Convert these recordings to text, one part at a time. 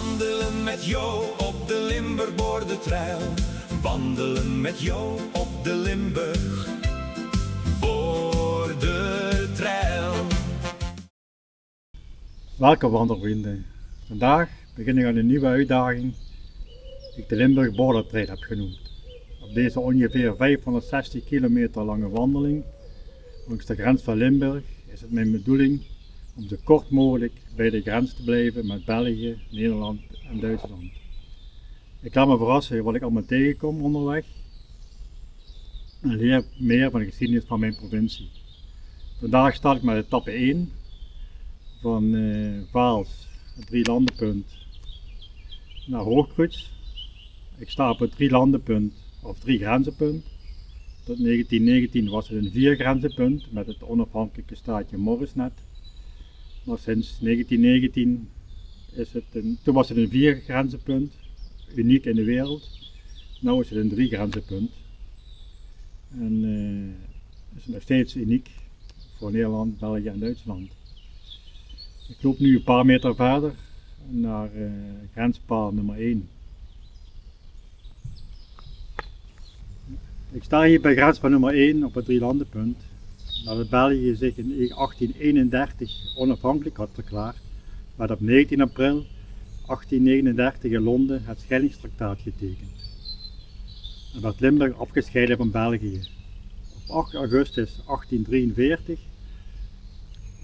Wandelen met jou op de Limburg-Bordertrail. Wandelen met jou op de Limburg-Bordertrail. Welkom wandelvrienden. Vandaag begin ik aan een nieuwe uitdaging die ik de Limburg-Bordertrail heb genoemd. Op deze ongeveer 560 kilometer lange wandeling langs de grens van Limburg is het mijn bedoeling om zo kort mogelijk bij de grens te blijven met België, Nederland en Duitsland. Ik laat me verrassen wat ik allemaal tegenkom onderweg en leer meer van de geschiedenis van mijn provincie. Vandaag start ik met etappe 1 van Vaals, het drielandenpunt, naar Hoogkruts. Ik sta op het drielandenpunt of driegrenzenpunt. Tot 1919 was het een viergrenzenpunt met het onafhankelijke staatje Moresnet. Maar sinds 1919 toen was het een viergrenzenpunt, uniek in de wereld. Nu is het een driegrenzenpunt. En is het nog steeds uniek voor Nederland, België en Duitsland. Ik loop nu een paar meter verder naar grenspaal nummer 1. Ik sta hier bij grenspaal nummer 1 op het drielandenpunt. Nadat België zich in 1831 onafhankelijk had verklaard, werd op 19 april 1839 in Londen het scheidingstraktaat getekend. En werd Limburg afgescheiden van België. Op 8 augustus 1843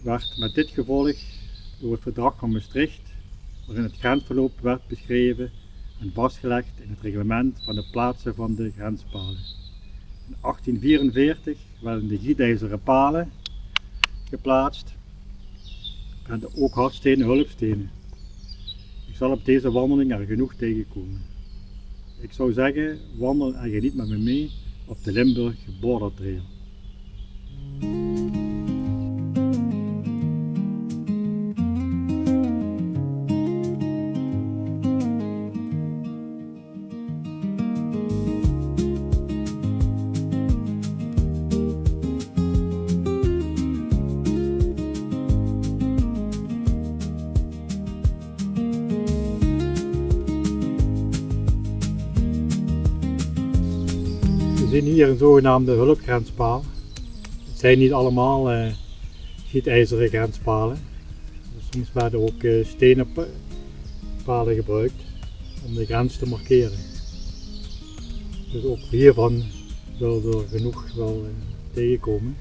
werd met dit gevolg door het verdrag van Maastricht, waarin het grensverloop werd beschreven en vastgelegd in het reglement van de plaatsen van de grenspalen. In 1844 werden de gietijzeren palen geplaatst en ook hardstenen hulpstenen. Ik zal op deze wandeling er genoeg tegenkomen. Ik zou zeggen, wandel en geniet met me mee op de Limburg-Bordertrail. We zien hier een zogenaamde hulpgrenspaal. Het zijn niet allemaal gietijzeren grenspalen. Soms werden ook stenen palen gebruikt om de grens te markeren. Dus ook hiervan zullen er genoeg wel tegenkomen.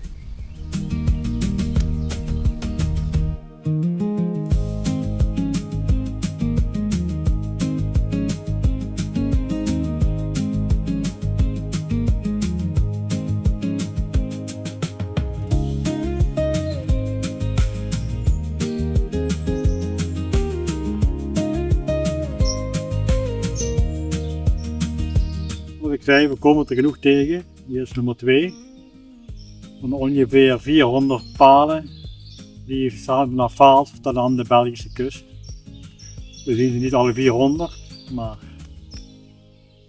Ik zei, we komen er genoeg tegen. Hier is nummer 2 van ongeveer 400 palen die staan naar Vaals tot aan de Belgische kust. We zien ze niet alle 400, maar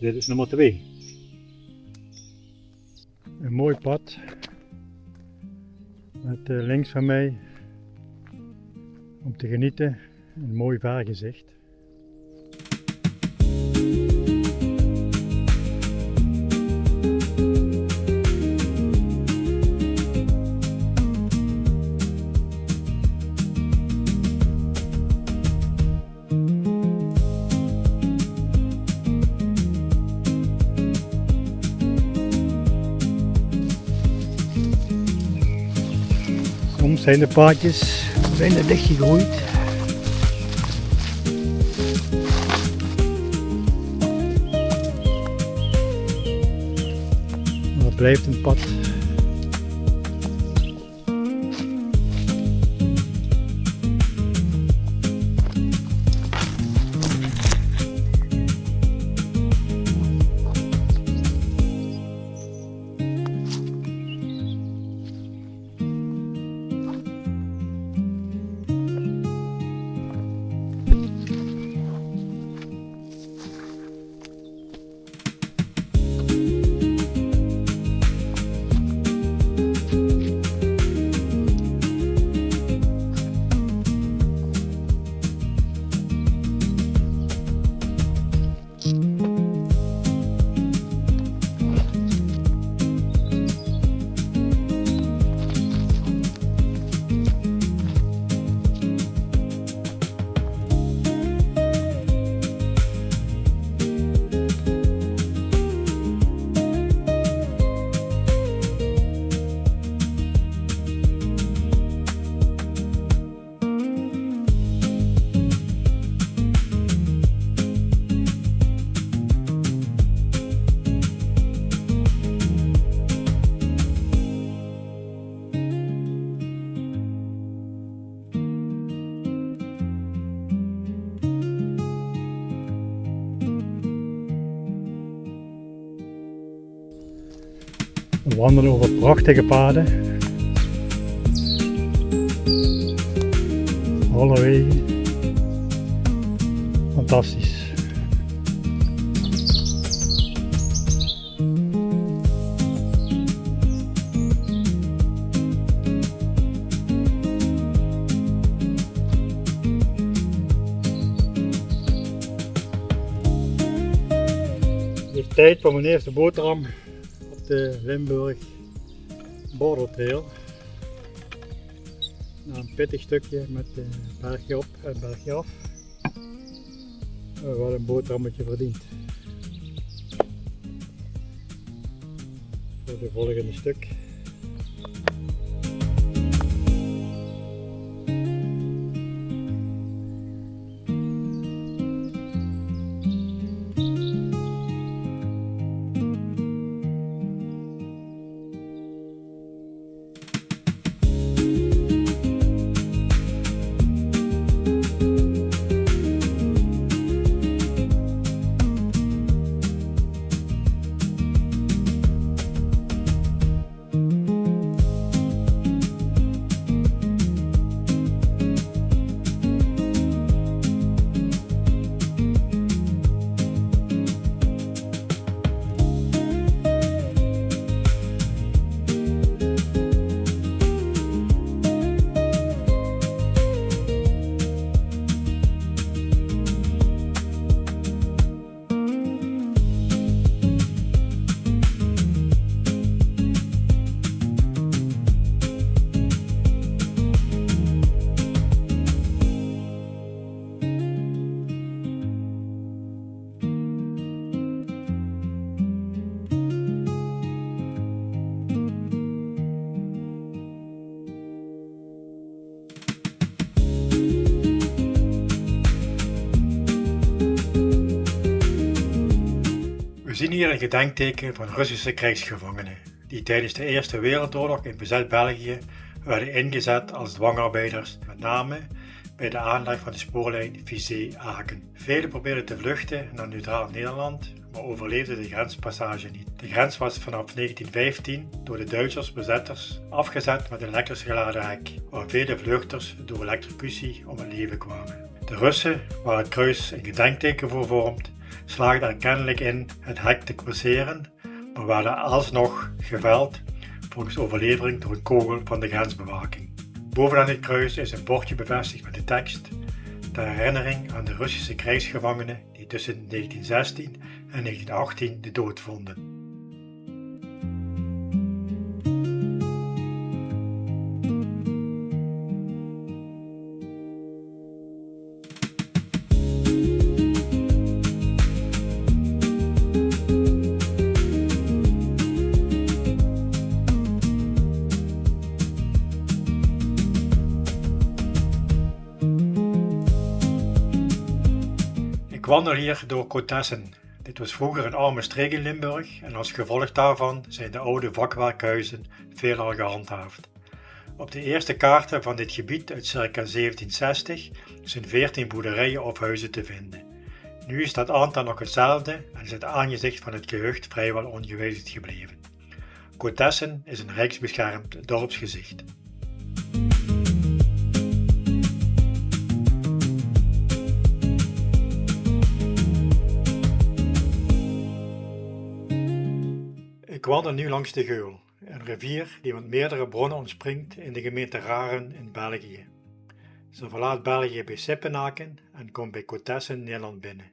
dit is nummer 2. Een mooi pad met links van mij om te genieten een mooi vergezicht. Soms zijn de paadjes bijna dichtgegroeid. Maar het blijft een pad. We wandelen over prachtige paden. Holle wegen. Fantastisch. Het is tijd voor mijn eerste boterham op de Limburg Border Trail. Na een pittig stukje met een bergje op en bergje af. Wel een boterhammetje verdiend. Voor de volgende stuk. We zien hier een gedenkteken van Russische krijgsgevangenen die tijdens de Eerste Wereldoorlog in bezet België werden ingezet als dwangarbeiders, met name bij de aanleg van de spoorlijn Vizé-Aken. Velen probeerden te vluchten naar neutraal Nederland, maar overleefden de grenspassage niet. De grens was vanaf 1915 door de Duitsers bezetters afgezet met een lekkers geladen hek, waar vele vluchters door elektrocutie om het leven kwamen. De Russen, waar het kruis een gedenkteken voor vormt, slaagden er kennelijk in het hek te passeren, maar werden alsnog geveld, volgens overlevering door een kogel van de grensbewaking. Bovenaan het kruis is een bordje bevestigd met de tekst: ter herinnering aan de Russische krijgsgevangenen die tussen 1916 en 1918 de dood vonden. Ik wandel hier door Cotessen. Dit was vroeger een arme streek in Limburg en als gevolg daarvan zijn de oude vakwerkhuizen veelal gehandhaafd. Op de eerste kaarten van dit gebied uit circa 1760 zijn 14 boerderijen of huizen te vinden. Nu is dat aantal nog hetzelfde en is het aangezicht van het gehucht vrijwel ongewijzigd gebleven. Cotessen is een rijksbeschermd dorpsgezicht. Ik wandel nu langs de Geul, een rivier die met meerdere bronnen ontspringt in de gemeente Raren in België. Ze verlaat België bij Sippenaken en komt bij Cotessen Nederland binnen.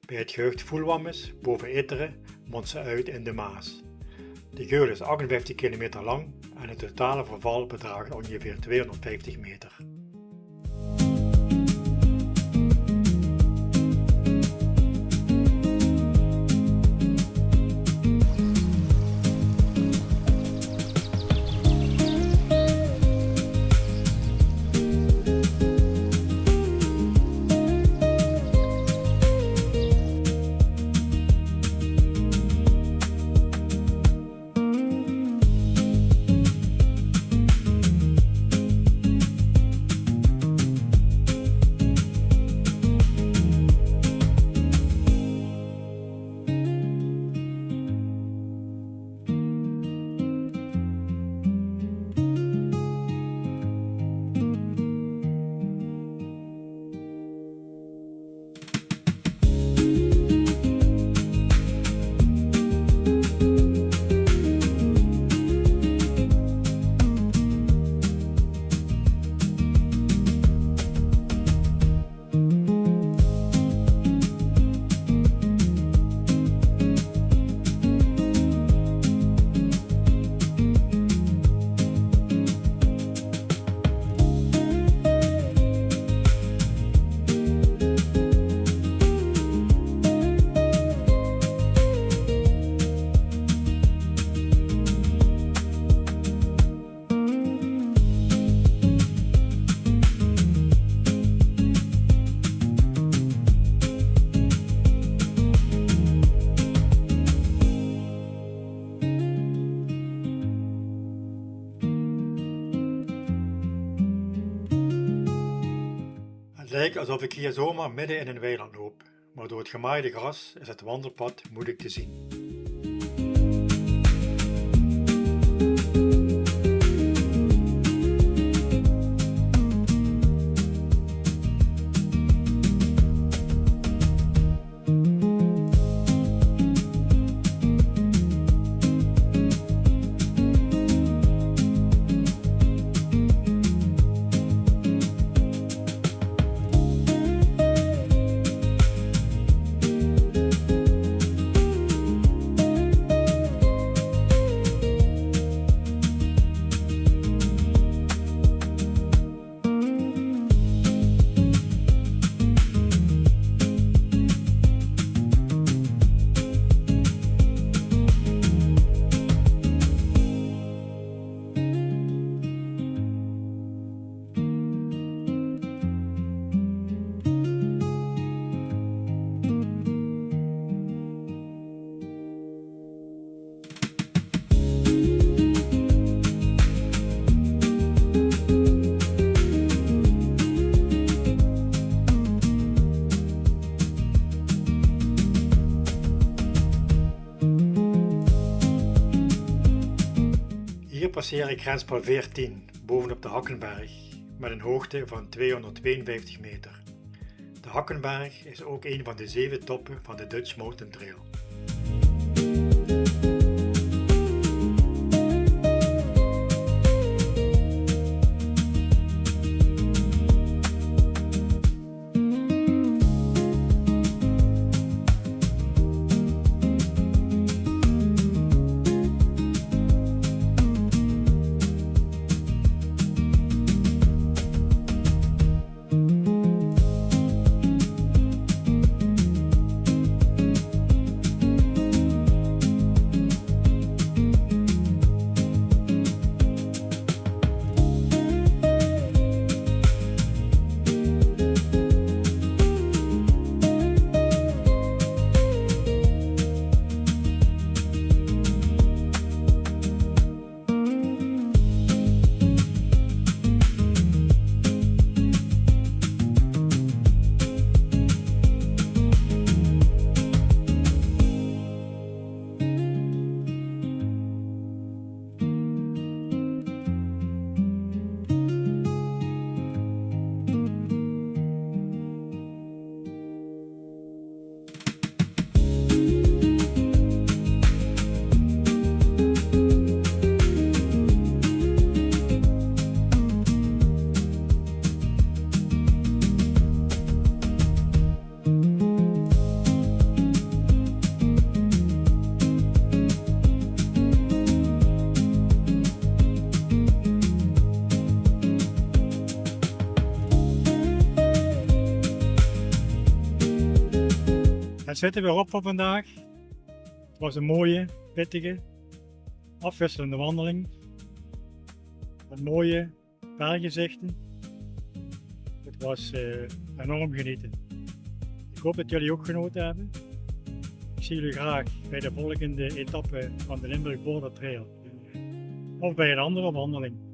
Bij het gehucht Voelwammes, boven Itteren, mondt ze uit in de Maas. De Geul is 58 kilometer lang en het totale verval bedraagt ongeveer 250 meter. lijkt alsof ik hier zomaar midden in een weiland loop, maar door het gemaaide gras is het wandelpad moeilijk te zien. Hier passeer ik grenspaal 14 bovenop de Hakkenberg met een hoogte van 252 meter. De Hakkenberg is ook een van de 7 toppen van de Dutch Mountain Trail. Het zit er weer op voor vandaag. Het was een mooie, pittige, afwisselende wandeling. Met mooie berggezichten. Het was enorm genieten. Ik hoop dat jullie ook genoten hebben. Ik zie jullie graag bij de volgende etappe van de Limburg Border Trail. Of bij een andere wandeling.